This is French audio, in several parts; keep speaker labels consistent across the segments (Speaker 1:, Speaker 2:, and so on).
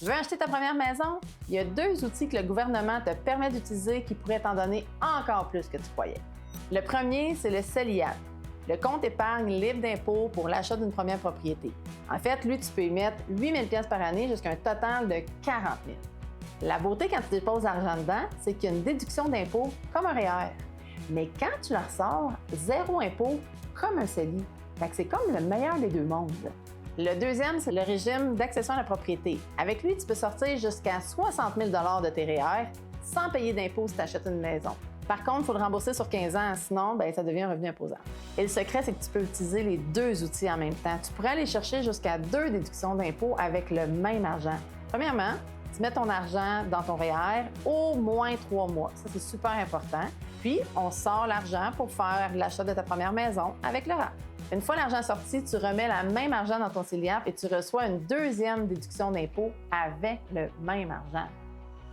Speaker 1: Tu veux acheter ta première maison? Il y a 2 outils que le gouvernement te permet d'utiliser qui pourraient t'en donner encore plus que tu croyais. Le premier, c'est le CELIAP, le compte épargne libre d'impôt pour l'achat d'une première propriété. En fait, lui, tu peux y mettre 8 000 $ par année jusqu'à un total de 40 000 $. La beauté quand tu déposes l'argent dedans, c'est qu'il y a une déduction d'impôt comme un REER. Mais quand tu le ressors, 0 impôt comme un CELI. Fait que c'est comme le meilleur des 2 mondes. Le deuxième, c'est le régime d'accession à la propriété. Avec lui, tu peux sortir jusqu'à 60 000 $ de tes REER sans payer d'impôt si tu achètes une maison. Par contre, il faut le rembourser sur 15 ans, sinon, ça devient un revenu imposable. Et le secret, c'est que tu peux utiliser les 2 outils en même temps. Tu pourrais aller chercher jusqu'à 2 déductions d'impôt avec le même argent. Premièrement, tu mets ton argent dans ton REER au moins 3 mois. Ça, c'est super important. Puis, on sort l'argent pour faire l'achat de ta première maison avec le REER. Une fois l'argent sorti, tu remets le même argent dans ton CELIAP et tu reçois une 2e déduction d'impôt avec le même argent.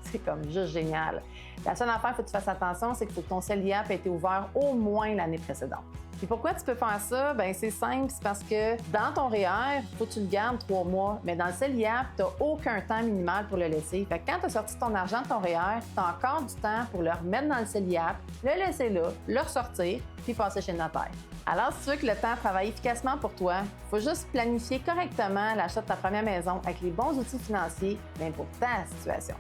Speaker 1: C'est comme juste génial. La seule affaire, il faut que tu fasses attention, c'est qu'il faut que ton CELIAP ait été ouvert au moins l'année précédente. Et pourquoi tu peux faire ça? C'est simple, c'est parce que dans ton REER, il faut que tu le gardes 3 mois, mais dans le CELIAP, tu n'as aucun temps minimal pour le laisser. Fait que quand tu as sorti ton argent de ton REER, tu as encore du temps pour le remettre dans le CELIAP, le laisser là, le ressortir, puis passer chez le notaire. Alors, si tu veux que le temps travaille efficacement pour toi, il faut juste planifier correctement l'achat de ta première maison avec les bons outils financiers pour ta situation.